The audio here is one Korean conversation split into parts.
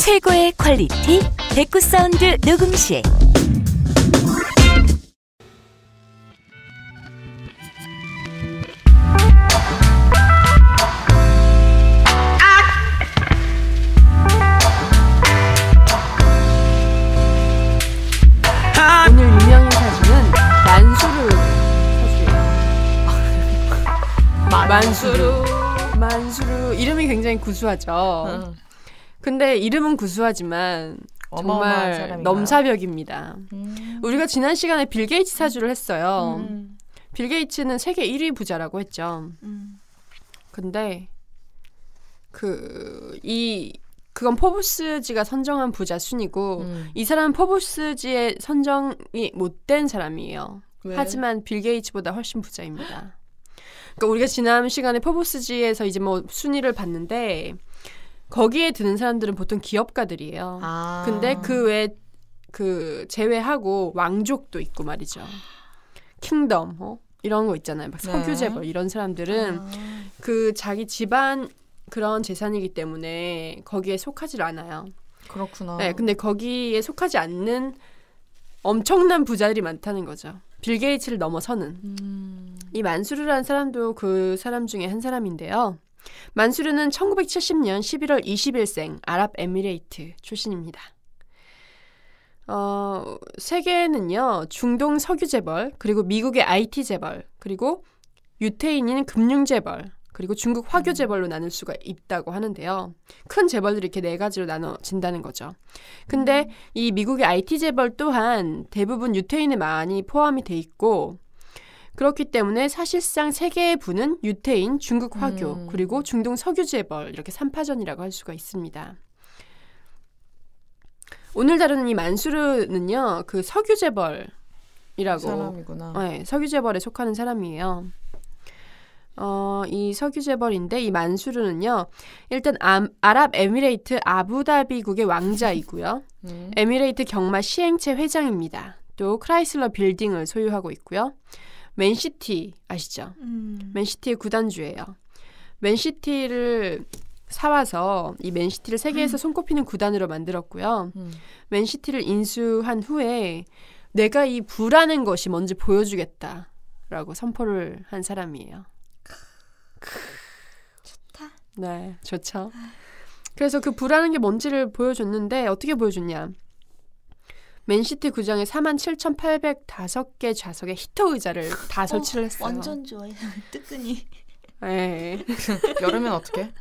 최고의 퀄리티 백구 사운드 녹음실. 오늘 유명인 사주는 만수르 사주예요. 만수르 이름이 굉장히 구수하죠. 근데 이름은 구수하지만 정말 넘사벽입니다. 우리가 지난 시간에 빌 게이츠 사주를 했어요. 빌 게이츠는 세계 1위 부자라고 했죠. 근데 그건 포브스지가 선정한 부자 순이고 이 사람은 포브스지에 선정이 못된 사람이에요. 왜? 하지만 빌 게이츠보다 훨씬 부자입니다. 그러니까 우리가 지난 시간에 포브스지에서 이제 뭐 순위를 봤는데 거기에 드는 사람들은 보통 기업가들이에요. 근데 그 외 제외하고 왕족도 있고 말이죠. 킹덤 이런 거 있잖아요. 막 석유재벌 이런 사람들은 그 자기 집안 그런 재산이기 때문에 거기에 속하지 않아요. 그렇구나. 네, 근데 거기에 속하지 않는 엄청난 부자들이 많다는 거죠. 빌 게이츠를 넘어서는. 이 만수르라는 사람도 그 사람 중에 한 사람인데요. 만수르는 1970년 11월 20일생 아랍에미레이트 출신입니다. 세계는요. 중동 석유재벌, 그리고 미국의 IT 재벌, 그리고 유태인인 금융재벌, 그리고 중국 화교재벌로 나눌 수가 있다고 하는데요. 큰 재벌들이 이렇게 네 가지로 나눠진다는 거죠. 근데 이 미국의 IT 재벌 또한 대부분 유태인에 많이 포함이 돼 있고 그렇기 때문에 사실상 세 개의 부는 유태인, 중국 화교, 그리고 중동 석유재벌 이렇게 3파전이라고 할 수가 있습니다. 오늘 다루는 이 만수르는요. 그 석유재벌이라고 사람이구나. 네, 석유재벌에 속하는 사람이에요. 이 석유재벌인데 이 만수르는요. 일단 아랍에미레이트 아부다비국의 왕자이고요. 에미레이트 경마 시행체 회장입니다. 또 크라이슬러 빌딩을 소유하고 있고요. 맨시티 아시죠? 맨시티의 구단주예요. 맨시티를 사와서 이 맨시티를 세계에서 손꼽히는 구단으로 만들었고요. 맨시티를 인수한 후에 내가 이 부라는 것이 뭔지 보여주겠다라고 선포를 한 사람이에요. 좋다. 네, 좋죠. 그래서 그 부라는 게 뭔지를 보여줬는데 어떻게 보여줬냐. 맨시티 구장에 47,805개 좌석의 히터 의자를 다 설치를 했어요. 완전 좋아요. 뜨끈이. 네. 여름엔 어떻게?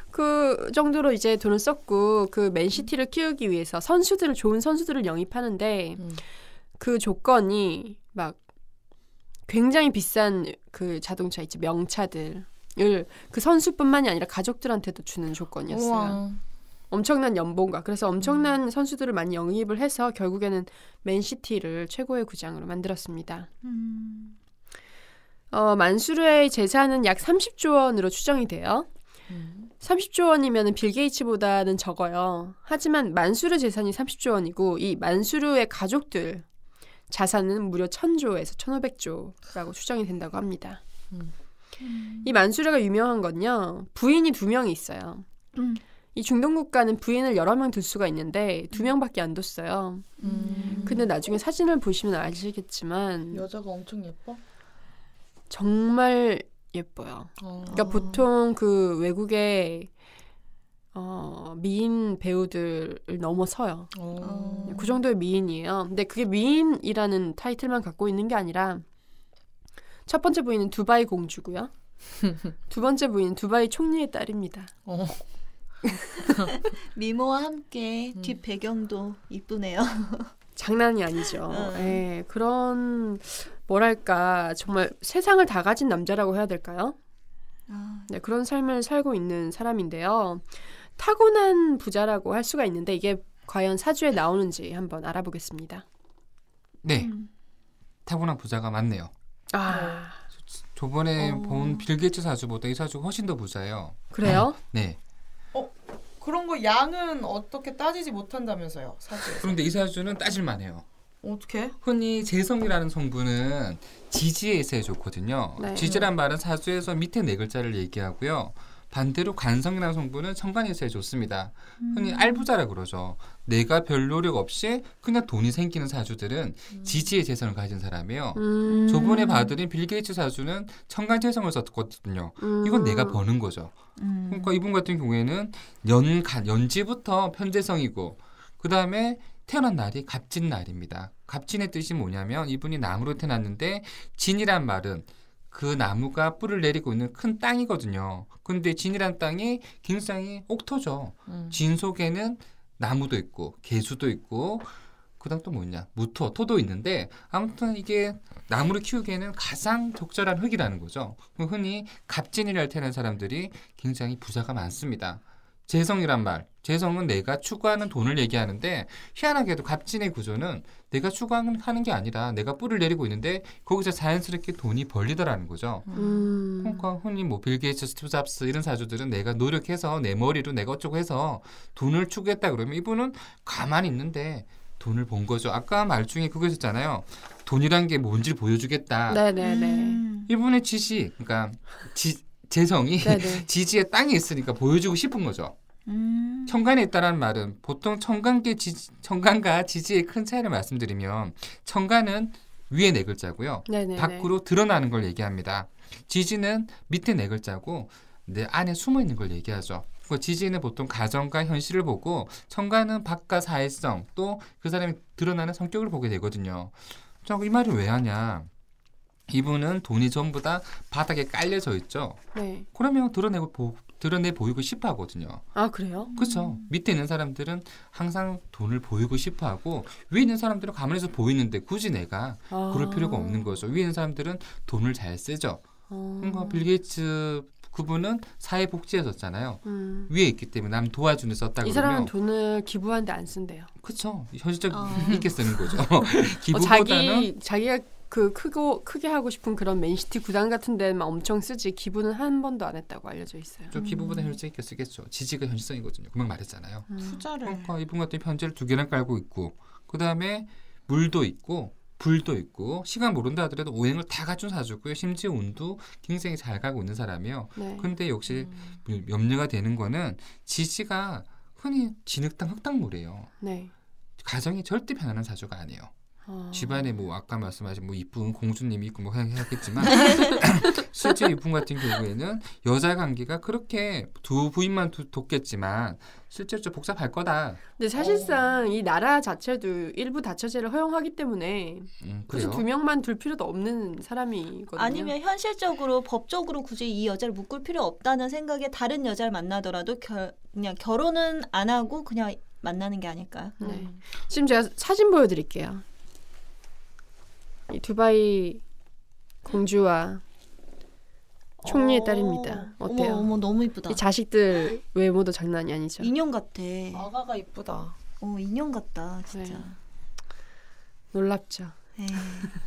그 정도로 이제 돈을 썼고 그 맨시티를 키우기 위해서 좋은 선수들을 영입하는데 그 조건이 막 굉장히 비싼 그 자동차 있지 명차들을 그 선수뿐만이 아니라 가족들한테도 주는 조건이었어요. 우와. 엄청난 연봉과 그래서 엄청난 선수들을 많이 영입을 해서 결국에는 맨시티를 최고의 구장으로 만들었습니다. 만수르의 재산은 약 30조 원으로 추정이 돼요. 30조 원이면 빌 게이츠보다는 적어요. 하지만 만수르 재산이 30조 원이고 이 만수르의 가족들 자산은 무려 1000조에서 1500조라고 추정이 된다고 합니다. 이 만수르가 유명한 건요. 부인이 2명이 있어요. 이 중동 국가는 부인을 여러 명 둘 수가 있는데 2명밖에 안 뒀어요. 근데 나중에 사진을 보시면 아시겠지만 여자가 엄청 예뻐? 정말 예뻐요. 그러니까 보통 그 외국의 미인 배우들을 넘어서요. 그 정도의 미인이에요. 근데 그게 미인이라는 타이틀만 갖고 있는 게 아니라 첫 번째 부인은 두바이 공주고요. 두 번째 부인은 두바이 총리의 딸입니다. 미모와 함께 뒷 배경도 이쁘네요. 장난이 아니죠. 예, 그런 뭐랄까 정말 세상을 다 가진 남자라고 해야 될까요? 네, 그런 삶을 살고 있는 사람인데요. 타고난 부자라고 할 수가 있는데 이게 과연 사주에 나오는지 한번 알아보겠습니다. 네, 타고난 부자가 많네요. 저번에 본 빌 게이츠 사주보다 이 사주가 훨씬 더 부자예요. 그래요? 네. 그런 거 양은 어떻게 따지지 못한다면서요, 사주에서. 그런데 이 사주는 따질만해요. 어떻게? 흔히 재성이라는 성분은 지지에 있어야 좋거든요. 네. 지지란 말은 사주에서 밑에 네 글자를 얘기하고요. 반대로 간성이라는 성분은 청간이 있어야 좋습니다. 흔히 알부자라 그러죠. 내가 별 노력 없이 그냥 돈이 생기는 사주들은 지지의 재성을 가진 사람이에요. 저번에 봐드린 빌 게이츠 사주는 청간 재성을 썼거든요. 이건 내가 버는 거죠. 그러니까 이분 같은 경우에는 연지부터 편재성이고 그 다음에 태어난 날이 갑진 날입니다. 갑진의 뜻이 뭐냐면 이분이 나무로 태어났는데 진이란 말은 그 나무가 뿔을 내리고 있는 큰 땅이거든요. 근데 진이란 땅이 굉장히 옥토죠. 진 속에는 나무도 있고 개수도 있고 그다음 또 뭐냐 무토, 토도 있는데 아무튼 이게 나무를 키우기에는 가장 적절한 흙이라는 거죠. 흔히 갑진이라 태어난 사람들이 굉장히 부자가 많습니다. 재성이란 말, 재성은 내가 추구하는 돈을 얘기하는데 희한하게도 갑진의 구조는 내가 추구하는 게 아니라 내가 뿔을 내리고 있는데 거기서 자연스럽게 돈이 벌리더라는 거죠. 그러니까 흔히 뭐 빌 게이츠, 스티브 잡스 이런 사주들은 내가 노력해서 내 머리로 내가 어쩌고 해서 돈을 추구했다 그러면 이분은 가만히 있는데 돈을 번 거죠. 아까 말 중에 그거 있었잖아요. 돈이란 게 뭔지 보여주겠다. 네네네. 이분의 지시, 그러니까 재성이 지지의 땅에 있으니까 보여주고 싶은 거죠. 청간에 있다는 말은 보통 청간과 지지의 큰 차이를 말씀드리면 청간은 위에 네 글자고요. 네네네. 밖으로 드러나는 걸 얘기합니다. 지지는 밑에 네 글자고 내 안에 숨어 있는 걸 얘기하죠. 지지는 보통 가정과 현실을 보고 청간은 밖과 사회성 또 그 사람이 드러나는 성격을 보게 되거든요. 이 말을 왜 하냐. 이분은 돈이 전부 다 바닥에 깔려져 있죠. 네. 그러면 드러내 보이고 싶어 하거든요. 아, 그래요? 그렇죠. 밑에 있는 사람들은 항상 돈을 보이고 싶어 하고 위에 있는 사람들은 가만히서 보이는데 굳이 내가 그럴 필요가 없는 거죠. 위에 있는 사람들은 돈을 잘 쓰죠. 그러니까 빌 게이츠 그분은 사회복지였었잖아요. 위에 있기 때문에 남 도와주는 썼다 이 그러면 사람은 돈을 기부하는데 안 쓴대요. 그렇죠. 현실적 있게 쓰는 거죠. 기부보다는 자기가 크게 하고 싶은 그런 맨시티 구단 같은 데만 엄청 쓰지 기부는 한 번도 안 했다고 알려져 있어요. 좀 기부보다 현실적 있게 쓰겠죠. 지지가 현실성이거든요. 금방 말했잖아요. 투자를. 그러니까 이분 같은 편지를 2개나 깔고 있고 그 다음에 물도 있고 불도 있고 시간 모른다 하더라도 오행을 다 갖춘 사주고요. 심지어 운도 굉장히 잘 가고 있는 사람이에요. 네. 근데 역시 염려가 되는 거는 지지가 흔히 진흙탕 흙탕물이에요. 네. 가정이 절대 편안한 사주가 아니에요. 집안에 뭐 아까 말씀하신 뭐 이쁜 공주님이 있고 뭐 생각했지만 실제 이분 같은 경우에는 여자 관계가 그렇게 두 부인만 돕겠지만 실제로 좀 복잡할 거다. 근데 사실상 이 나라 자체도 일부 다처제를 허용하기 때문에 굳이 그래요? 2명만 둘 필요도 없는 사람이거든요. 아니면 현실적으로 법적으로 굳이 이 여자를 묶을 필요 없다는 생각에 다른 여자를 만나더라도 그냥 결혼은 안 하고 그냥 만나는 게 아닐까요? 네. 지금 제가 사진 보여드릴게요. 이 두바이 공주와 총리의 딸입니다. 어때요? 어머 너무 이쁘다. 이 자식들 외모도 장난이 아니죠. 인형 같아. 아가가 이쁘다. 인형 같다 진짜. 네. 놀랍죠. 에이.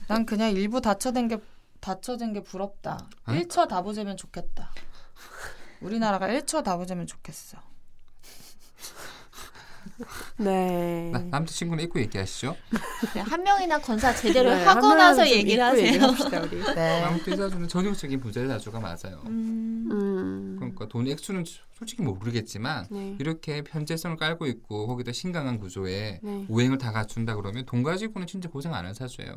난 그냥 일부 다처된 게 부럽다. 1처 다부제면 좋겠다. 우리나라가 1처 다부제면 좋겠어. 네. 남자친구는 입고 얘기하시죠. 한 명이나 건사 제대로 네, 하고 한 나서 명은 좀 얘기를 입고 하세요. 얘기합시다, 우리. 네. 아무튼 이 사주는 전형적인 부자의 사주가 맞아요. 그러니까 돈 액수는 솔직히 모르겠지만 네. 이렇게 편재성을 깔고 있고 거기다 신강한 구조에 네. 오행을 다 갖춘다 그러면 돈 가지고는 진짜 고생 안 한 사주예요.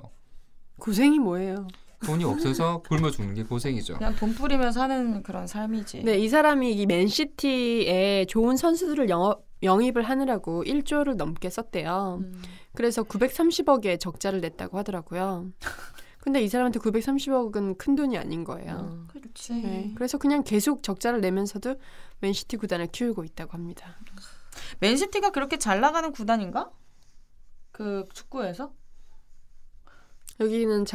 고생이 뭐예요? 돈이 없어서 굶어 죽는 게 고생이죠. 그냥 돈 뿌리며 사는 그런 삶이지. 네, 이 사람이 이 맨시티에 좋은 선수들을 영입을 하느라고 1조를 넘게 썼대요. 그래서 930억의 적자를 냈다고 하더라고요. 근데 이 사람한테 930억은 큰 돈이 아닌 거예요. 그렇지. 네, 그래서 그냥 계속 적자를 내면서도 맨시티 구단을 키우고 있다고 합니다. 맨시티가 그렇게 잘 나가는 구단인가? 그 축구에서? 여기는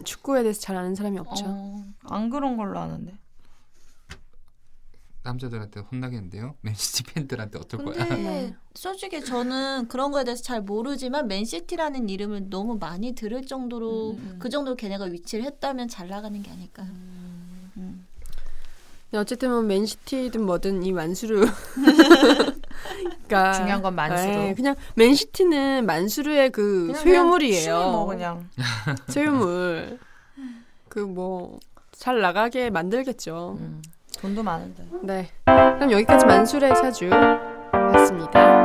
축구에 대해서 잘 아는 사람이 없죠. 안 그런 걸로 아는데. 남자들한테 혼나겠는데요. 맨시티 팬들한테 어떨 거야? 근데 네. 솔직히 저는 그런 거에 대해서 잘 모르지만 맨시티라는 이름을 너무 많이 들을 정도로 그 정도로 걔네가 위치를 했다면 잘 나가는 게 아닐까요? 네, 어쨌든 뭐 맨시티든 뭐든 이 만수르 그러니까 중요한 건 만수르. 네, 그냥 맨시티는 만수르의 그 그냥 소유물이에요. 뭐 그냥. 소유물. 그 뭐 잘 나가게 만들겠죠. 돈도 많은데. 네. 그럼 여기까지 만수르의 사주 봤습니다.